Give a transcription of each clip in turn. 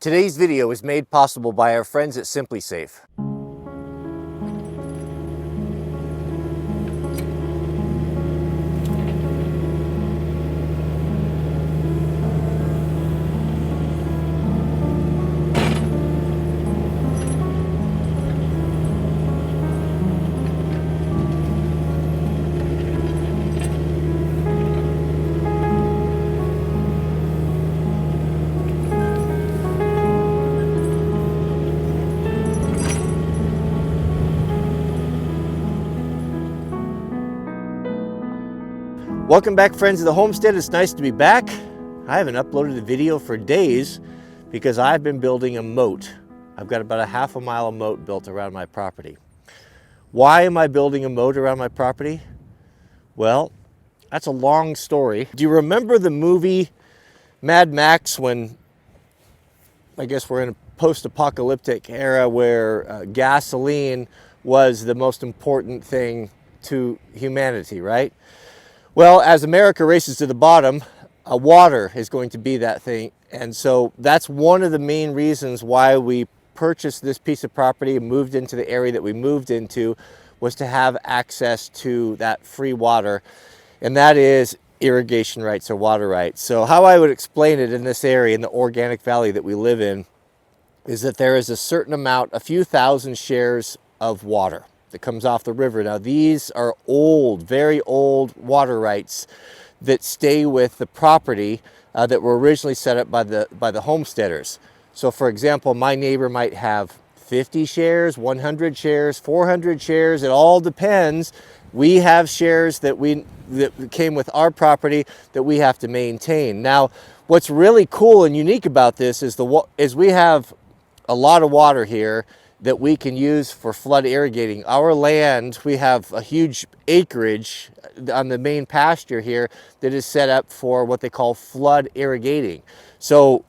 Today's video is made possible by our friends at Simply Safe. Welcome back, friends of the homestead. It's nice to be back. I haven't uploaded a video for days because I've been building a moat. I've got about a half a mile of moat built around my property. Why am I building a moat around my property? Well, that's a long story. Do you remember the movie Mad Max, when I guess we're in a post-apocalyptic era where gasoline was the most important thing to humanity, right? Well, as America races to the bottom, water is going to be that thing. And so that's one of the main reasons why we purchased this piece of property and moved into the area that we moved into, was to have access to that free water. And that is irrigation rights or water rights. So how I would explain it in this area, in the organic valley that we live in, is that there is a certain amount, a few thousand shares of water that comes off the river. Now these are old, very old water rights that stay with the property that were originally set up by the homesteaders. So for example, my neighbor might have 50 shares, 100 shares, 400 shares. It all depends. We have shares that came with our property that we have to maintain. Now, what's really cool and unique about this is we have a lot of water here that we can use for flood irrigating. Our land, we have a huge acreage on the main pasture here that is set up for what they call flood irrigating. So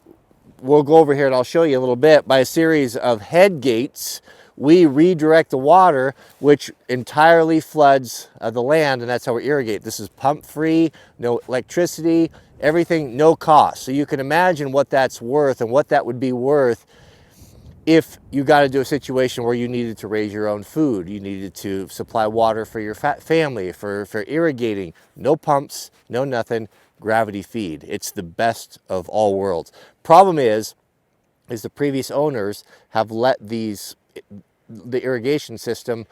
we'll go over here and I'll show you a little bit. By a series of head gates, we redirect the water, which entirely floods the land, and that's how we irrigate. This is pump free, no electricity, everything, no cost. So you can imagine what that's worth and what that would be worth if you got into a situation where you needed to raise your own food, you needed to supply water for your family, for irrigating. No pumps, no nothing, gravity feed. It's the best of all worlds. Problem is the previous owners have let the irrigation system,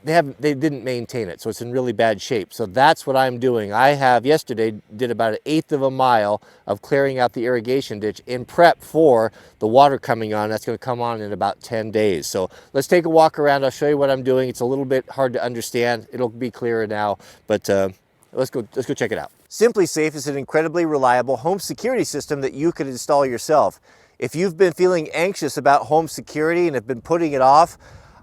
they didn't maintain it, so it's in really bad shape. So that's what I'm doing. Yesterday did about 1/8 of a mile of clearing out the irrigation ditch in prep for the water coming on. That's going to come on in about 10 days. So let's take a walk around. I'll show you what I'm doing. It's a little bit hard to understand. It'll be clearer now, but let's go check it out. Simply Safe is an incredibly reliable home security system that you can install yourself. If you've been feeling anxious about home security and have been putting it off,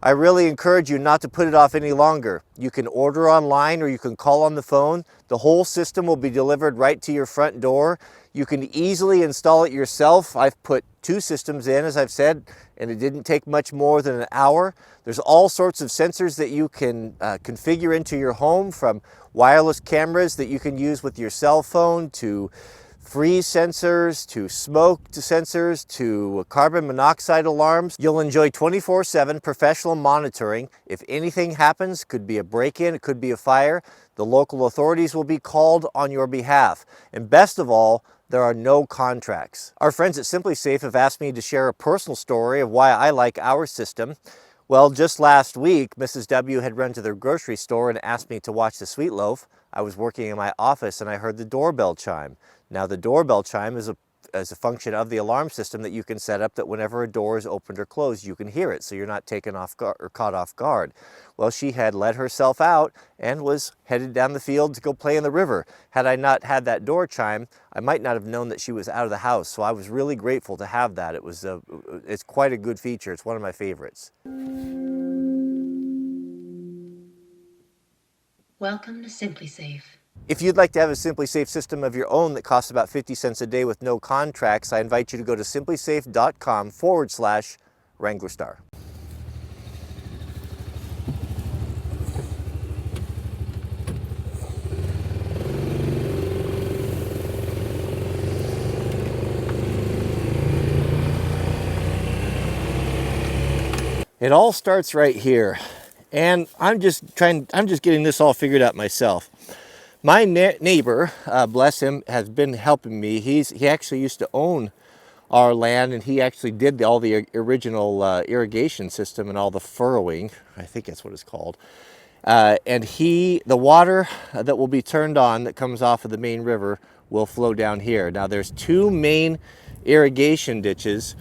I really encourage you not to put it off any longer. You can order online or you can call on the phone. The whole system will be delivered right to your front door. You can easily install it yourself. I've put 2 systems in, as I've said, and it didn't take much more than an hour. There's all sorts of sensors that you can configure into your home, from wireless cameras that you can use with your cell phone, to freeze sensors, to smoke sensors, to carbon monoxide alarms. You'll enjoy 24/7 professional monitoring. If anything happens, could be a break-in, it could be a fire, the local authorities will be called on your behalf. And best of all, there are no contracts. Our friends at Simply Safe have asked me to share a personal story of why I like our system. Well, just last week, Mrs. W had run to the grocery store and asked me to watch the sweet loaf. I was working in my office and I heard the doorbell chime. Now, the doorbell chime is a function of the alarm system that you can set up, that whenever a door is opened or closed, you can hear it, so you're not taken off guard or caught off guard. Well, she had let herself out and was headed down the field to go play in the river. Had I not had that door chime, I might not have known that she was out of the house. So I was really grateful to have that. It's quite a good feature. It's one of my favorites. Welcome to Simply Safe. If you'd like to have a Simply Safe system of your own that costs about 50 cents a day with no contracts, I invite you to go to simplysafe.com/Wranglerstar. It all starts right here. And I'm just getting this all figured out myself. My neighbor, bless him, has been helping me. He actually used to own our land, and he actually did all the original irrigation system and all the furrowing. I think that's what it's called. And the water that will be turned on that comes off of the main river will flow down here. Now there's two main irrigation ditches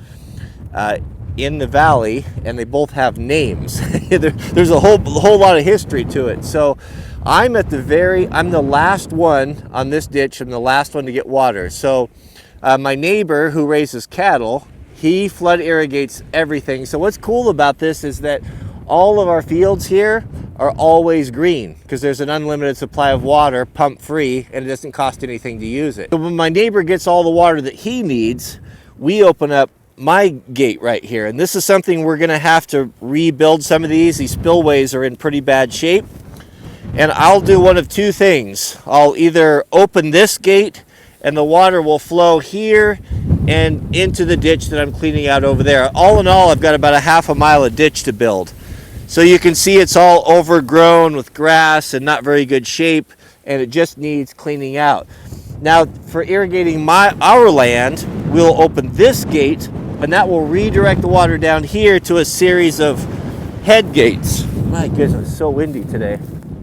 in the valley, and they both have names. There's a whole lot of history to it. So I'm the last one on this ditch. I'm the last one to get water. So my neighbor who raises cattle, he flood irrigates everything. So what's cool about this is that all of our fields here are always green because there's an unlimited supply of water, pump free, and it doesn't cost anything to use it. So when my neighbor gets all the water that he needs, we open up my gate right here. And this is something we're gonna have to rebuild some of these. These spillways are in pretty bad shape. And I'll do one of two things. I'll either open this gate and the water will flow here and into the ditch that I'm cleaning out over there. All in all, I've got about a half a mile of ditch to build. So you can see it's all overgrown with grass and not very good shape, and it just needs cleaning out. Now, for irrigating our land, we'll open this gate, and that will redirect the water down here to a series of head gates. My goodness, it's so windy today.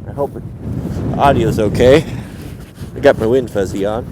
I hope the audio's okay. I got my wind fuzzy on.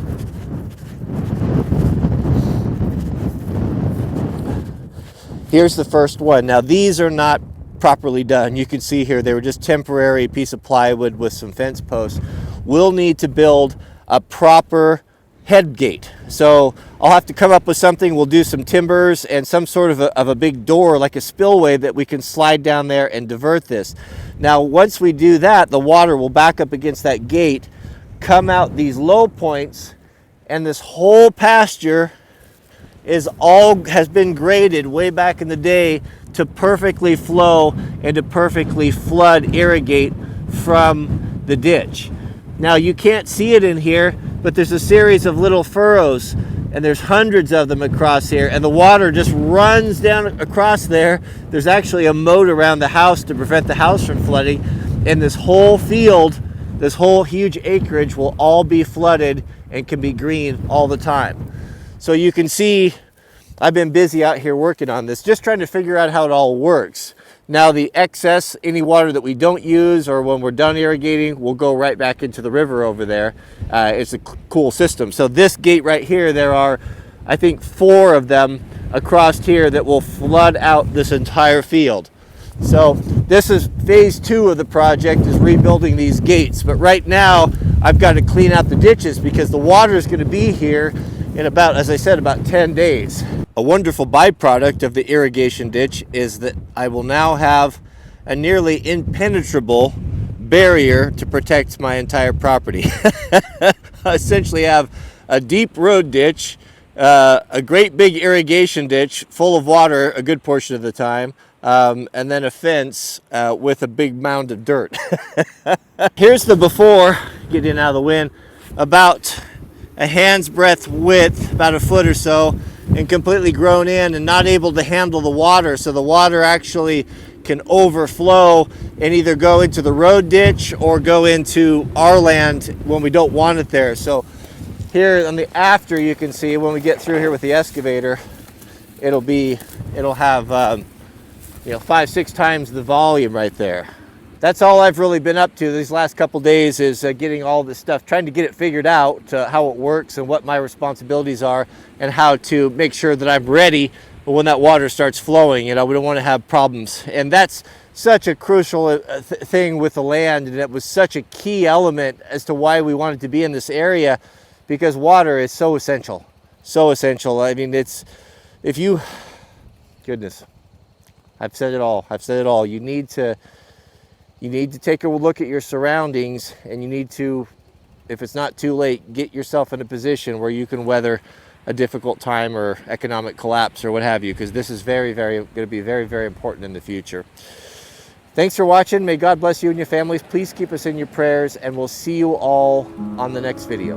Here's the first one. Now these are not properly done. You can see here they were just temporary piece of plywood with some fence posts. We'll need to build a proper head gate. So I'll have to come up with something. We'll do some timbers and some sort of a big door like a spillway that we can slide down there and divert this. Now once we do that, the water will back up against that gate, come out these low points, and this whole pasture has been graded way back in the day to perfectly flow and to perfectly flood irrigate from the ditch. Now you can't see it in here, but there's a series of little furrows, and there's hundreds of them across here, and the water just runs down across there. There's actually a moat around the house to prevent the house from flooding, and this whole field, this whole huge acreage will all be flooded and can be green all the time. So you can see I've been busy out here working on this, just trying to figure out how it all works. Now the excess, any water that we don't use or when we're done irrigating, will go right back into the river over there. It's a cool system. So this gate right here, there are, I think, 4 of them across here that will flood out this entire field. So this is phase 2 of the project, is rebuilding these gates. But right now I've got to clean out the ditches because the water is going to be here in about, as I said, about 10 days. A wonderful byproduct of the irrigation ditch is that I will now have a nearly impenetrable barrier to protect my entire property. I essentially have a deep road ditch, a great big irrigation ditch full of water a good portion of the time, and then a fence with a big mound of dirt. Here's the before, get in out of the wind, about a hand's breadth width, about a foot or so, and completely grown in and not able to handle the water. So the water actually can overflow and either go into the road ditch or go into our land when we don't want it there. So here on the after, you can see when we get through here with the excavator, it'll have 5-6 times the volume right there. That's all I've really been up to these last couple days, is getting all this stuff, trying to get it figured out, how it works and what my responsibilities are, and how to make sure that I'm ready when that water starts flowing. We don't want to have problems. And that's such a crucial thing with the land, and it was such a key element as to why we wanted to be in this area, because water is so essential. So essential. I mean, goodness, I've said it all. You need to take a look at your surroundings, and you need to, if it's not too late, get yourself in a position where you can weather a difficult time or economic collapse or what have you, because this is going to be very, very important in the future. Thanks for watching. May God bless you and your families. Please keep us in your prayers, and we'll see you all on the next video.